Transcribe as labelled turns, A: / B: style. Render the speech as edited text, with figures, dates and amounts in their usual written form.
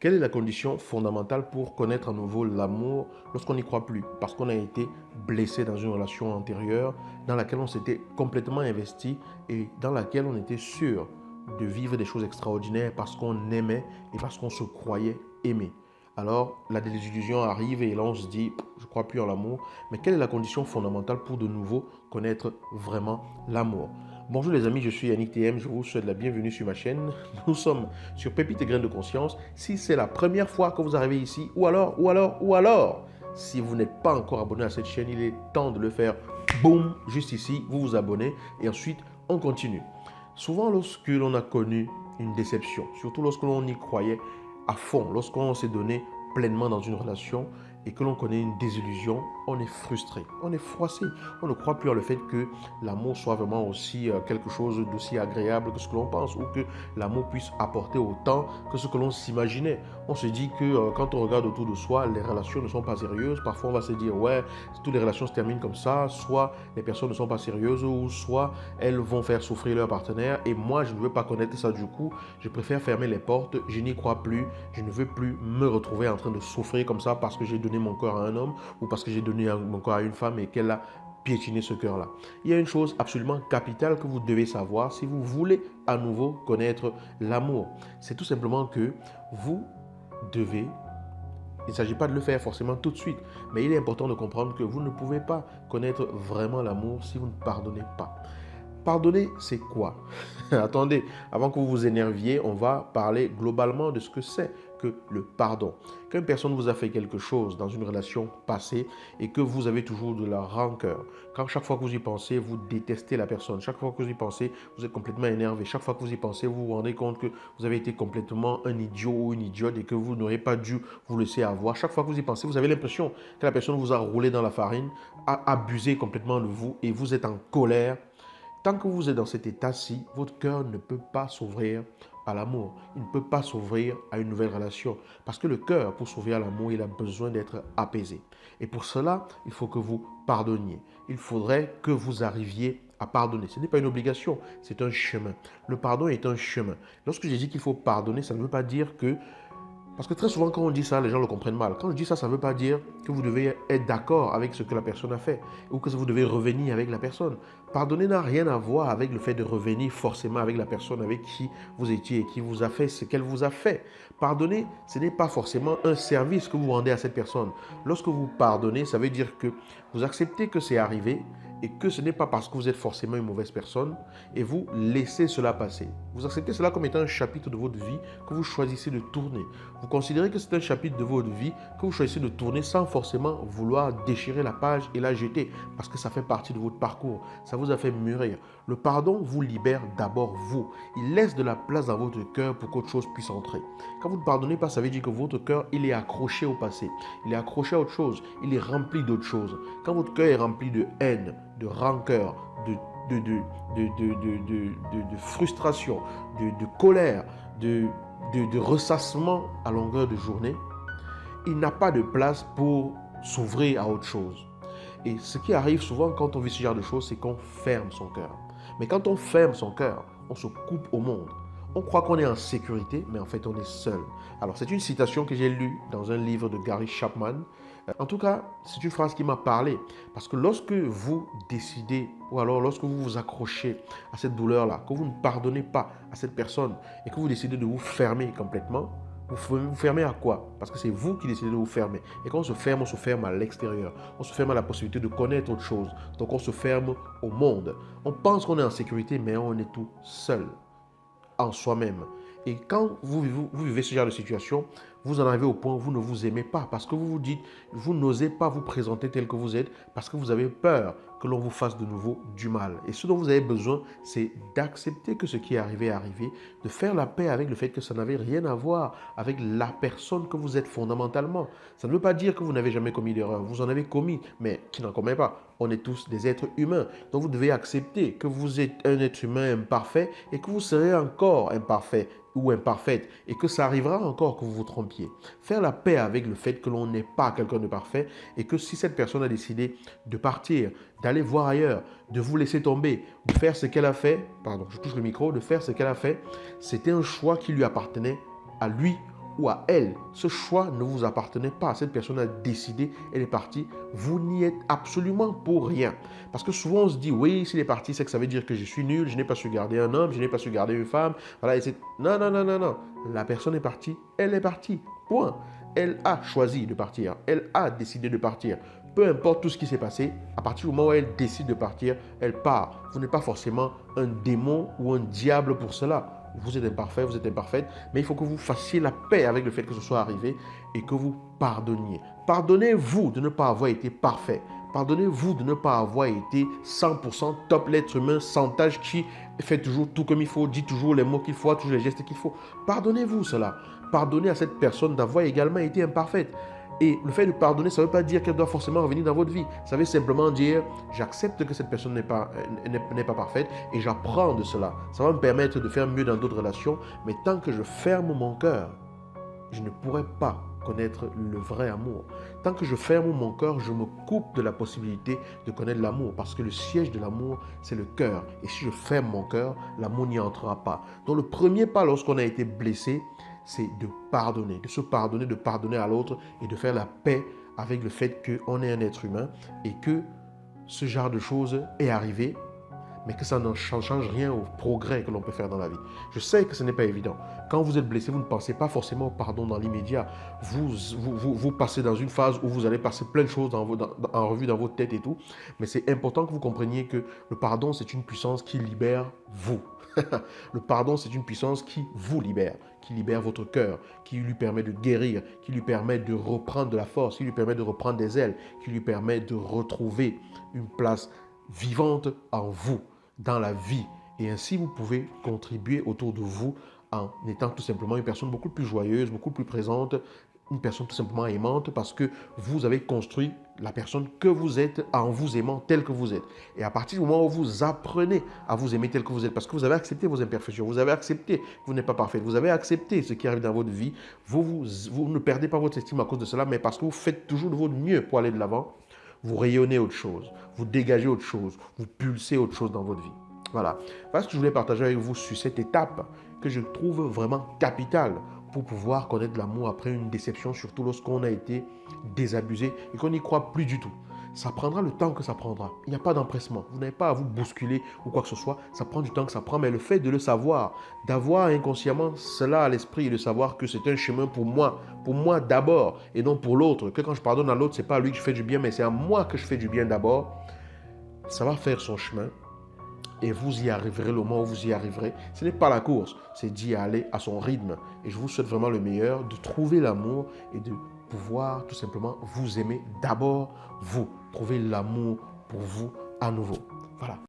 A: Quelle est la condition fondamentale pour connaître à nouveau l'amour lorsqu'on n'y croit plus? Parce qu'on a été blessé dans une relation antérieure dans laquelle on s'était complètement investi et dans laquelle on était sûr de vivre des choses extraordinaires parce qu'on aimait et parce qu'on se croyait aimé. Alors, la désillusion arrive et là, on se dit, je ne crois plus en l'amour. Mais quelle est la condition fondamentale pour de nouveau connaître vraiment l'amour? Bonjour les amis, je suis Yannick TM, je vous souhaite la bienvenue sur ma chaîne. Nous sommes sur Pépites et Graines de Conscience. Si c'est la première fois que vous arrivez ici, ou alors, si vous n'êtes pas encore abonné à cette chaîne, il est temps de le faire. Boum, juste ici, vous vous abonnez et ensuite on continue. Souvent lorsque l'on a connu une déception, surtout lorsque l'on y croyait à fond, lorsqu'on s'est donné pleinement dans une relation et que l'on connaît une désillusion, on est frustré, on est froissé. On ne croit plus en le fait que l'amour soit vraiment aussi quelque chose d'aussi agréable que ce que l'on pense ou que l'amour puisse apporter autant que ce que l'on s'imaginait. On se dit que quand on regarde autour de soi, les relations ne sont pas sérieuses. Parfois, on va se dire, ouais, toutes les relations se terminent comme ça. Soit les personnes ne sont pas sérieuses ou soit elles vont faire souffrir leur partenaire. Et moi, je ne veux pas connaître ça du coup. Je préfère fermer les portes. Je n'y crois plus. Je ne veux plus me retrouver en train de souffrir comme ça parce que j'ai donné mon cœur à un homme ou parce que j'ai donné mon cœur à une femme et qu'elle a piétiner ce cœur-là. Il y a une chose absolument capitale que vous devez savoir si vous voulez à nouveau connaître l'amour. C'est tout simplement que vous devez, il ne s'agit pas de le faire forcément tout de suite, mais il est important de comprendre que vous ne pouvez pas connaître vraiment l'amour si vous ne pardonnez pas. Pardonner, c'est quoi? Attendez, avant que vous vous énerviez, on va parler globalement de ce que c'est que le pardon. Quand une personne vous a fait quelque chose dans une relation passée et que vous avez toujours de la rancœur, quand chaque fois que vous y pensez, vous détestez la personne, chaque fois que vous y pensez, vous êtes complètement énervé, chaque fois que vous y pensez, vous vous rendez compte que vous avez été complètement un idiot ou une idiote et que vous n'auriez pas dû vous laisser avoir, chaque fois que vous y pensez, vous avez l'impression que la personne vous a roulé dans la farine, a abusé complètement de vous et vous êtes en colère. Tant que vous êtes dans cet état-ci, votre cœur ne peut pas s'ouvrir à l'amour. Il ne peut pas s'ouvrir à une nouvelle relation. Parce que le cœur, pour s'ouvrir à l'amour, il a besoin d'être apaisé. Et pour cela, il faut que vous pardonniez. Il faudrait que vous arriviez à pardonner. Ce n'est pas une obligation, c'est un chemin. Le pardon est un chemin. Lorsque j'ai dit qu'il faut pardonner, ça ne veut pas dire que... Parce que très souvent, quand on dit ça, les gens le comprennent mal. Quand je dis ça, ça ne veut pas dire que vous devez être d'accord avec ce que la personne a fait ou que vous devez revenir avec la personne. Pardonner n'a rien à voir avec le fait de revenir forcément avec la personne avec qui vous étiez et qui vous a fait ce qu'elle vous a fait. Pardonner, ce n'est pas forcément un service que vous rendez à cette personne. Lorsque vous pardonnez, ça veut dire que vous acceptez que c'est arrivé et que ce n'est pas parce que vous êtes forcément une mauvaise personne et vous laissez cela passer. Vous acceptez cela comme étant un chapitre de votre vie que vous choisissez de tourner. Vous considérez que c'est un chapitre de votre vie que vous choisissez de tourner sans forcément vouloir déchirer la page et la jeter parce que ça fait partie de votre parcours. Ça vous a fait mûrir. Le pardon vous libère d'abord vous. Il laisse de la place dans votre cœur pour qu'autre chose puisse entrer. Quand vous ne pardonnez pas, ça veut dire que votre cœur, il est accroché au passé. Il est accroché à autre chose. Il est rempli d'autre chose. Quand votre cœur est rempli de haine, de rancœur, de frustration, de colère, de ressassement à longueur de journée, il n'a pas de place pour s'ouvrir à autre chose. Et ce qui arrive souvent quand on vit ce genre de choses, c'est qu'on ferme son cœur. Mais quand on ferme son cœur, on se coupe au monde. On croit qu'on est en sécurité, mais en fait, on est seul. Alors, c'est une citation que j'ai lue dans un livre de Gary Chapman. En tout cas, c'est une phrase qui m'a parlé. Parce que lorsque vous décidez, ou alors lorsque vous vous accrochez à cette douleur-là, que vous ne pardonnez pas à cette personne et que vous décidez de vous fermer complètement, vous fermez à quoi? Parce que c'est vous qui décidez de vous fermer. Et quand on se ferme à l'extérieur. On se ferme à la possibilité de connaître autre chose. Donc on se ferme au monde. On pense qu'on est en sécurité, mais on est tout seul en soi-même. Et quand vous vivez ce genre de situation, vous en arrivez au point où vous ne vous aimez pas parce que vous vous dites, vous n'osez pas vous présenter tel que vous êtes parce que vous avez peur que l'on vous fasse de nouveau du mal. Et ce dont vous avez besoin, c'est d'accepter que ce qui est arrivé, de faire la paix avec le fait que ça n'avait rien à voir avec la personne que vous êtes fondamentalement. Ça ne veut pas dire que vous n'avez jamais commis d'erreur. Vous en avez commis, mais qui n'en commet pas. On est tous des êtres humains. Donc vous devez accepter que vous êtes un être humain imparfait et que vous serez encore imparfait ou imparfaite et que ça arrivera encore que vous vous trompiez. Faire la paix avec le fait que l'on n'est pas quelqu'un de parfait et que si cette personne a décidé de partir, d'aller voir ailleurs, de vous laisser tomber, de faire ce qu'elle a fait, pardon, je touche le micro, de faire ce qu'elle a fait, c'était un choix qui lui appartenait à lui ou à elle. Ce choix ne vous appartenait pas. Cette personne a décidé, elle est partie. Vous n'y êtes absolument pour rien. Parce que souvent on se dit, oui, s'il est parti, c'est que ça veut dire que je suis nul, je n'ai pas su garder un homme, je n'ai pas su garder une femme. Voilà, et non, non, non, non, non. La personne est partie, elle est partie. Point. Elle a choisi de partir. Elle a décidé de partir. Peu importe tout ce qui s'est passé, à partir du moment où elle décide de partir, elle part. Vous n'êtes pas forcément un démon ou un diable pour cela. Vous êtes imparfait, vous êtes imparfaite, mais il faut que vous fassiez la paix avec le fait que ce soit arrivé et que vous pardonniez. Pardonnez-vous de ne pas avoir été parfait. Pardonnez-vous de ne pas avoir été 100% top, l'être humain sans tâche qui fait toujours tout comme il faut, dit toujours les mots qu'il faut, toujours les gestes qu'il faut. Pardonnez-vous cela. Pardonnez à cette personne d'avoir également été imparfaite. Et le fait de pardonner, ça ne veut pas dire qu'elle doit forcément revenir dans votre vie. Ça veut simplement dire, j'accepte que cette personne n'est pas parfaite et j'apprends de cela. Ça va me permettre de faire mieux dans d'autres relations. Mais tant que je ferme mon cœur, je ne pourrai pas connaître le vrai amour. Tant que je ferme mon cœur, je me coupe de la possibilité de connaître l'amour. Parce que le siège de l'amour, c'est le cœur. Et si je ferme mon cœur, l'amour n'y entrera pas. Donc le premier pas lorsqu'on a été blessé, c'est de pardonner, de pardonner à l'autre et de faire la paix avec le fait qu'on est un être humain et que ce genre de choses est arrivé, mais que ça ne change rien au progrès que l'on peut faire dans la vie. Je sais que ce n'est pas évident. Quand vous êtes blessé, vous ne pensez pas forcément au pardon dans l'immédiat. Vous passez dans une phase où vous allez passer plein de choses en revue dans votre tête et tout, mais c'est important que vous compreniez que le pardon, c'est une puissance qui libère vous. Le pardon, c'est une puissance qui vous libère votre cœur, qui lui permet de guérir, qui lui permet de reprendre de la force, qui lui permet de reprendre des ailes, qui lui permet de retrouver une place vivante en vous, dans la vie. Et ainsi, vous pouvez contribuer autour de vous en étant tout simplement une personne beaucoup plus joyeuse, beaucoup plus présente, une personne tout simplement aimante parce que vous avez construit la personne que vous êtes en vous aimant tel que vous êtes. Et à partir du moment où vous apprenez à vous aimer tel que vous êtes, parce que vous avez accepté vos imperfections, vous avez accepté que vous n'êtes pas parfait, vous avez accepté ce qui arrive dans votre vie, vous ne perdez pas votre estime à cause de cela, mais parce que vous faites toujours de votre mieux pour aller de l'avant, vous rayonnez autre chose, vous dégagez autre chose, vous pulsez autre chose dans votre vie. Voilà ce que je voulais partager avec vous sur cette étape que je trouve vraiment capitale pour pouvoir connaître l'amour après une déception, surtout lorsqu'on a été désabusé et qu'on n'y croit plus du tout. Ça prendra le temps que ça prendra. Il n'y a pas d'empressement. Vous n'avez pas à vous bousculer ou quoi que ce soit. Ça prend du temps que ça prend, mais le fait de le savoir, d'avoir inconsciemment cela à l'esprit et de savoir que c'est un chemin pour moi d'abord et non pour l'autre, que quand je pardonne à l'autre, ce n'est pas à lui que je fais du bien, mais c'est à moi que je fais du bien d'abord, ça va faire son chemin. Et vous y arriverez le moment où vous y arriverez. Ce n'est pas la course, c'est d'y aller à son rythme. Et je vous souhaite vraiment le meilleur, de trouver l'amour et de pouvoir tout simplement vous aimer d'abord vous. Trouver l'amour pour vous à nouveau. Voilà.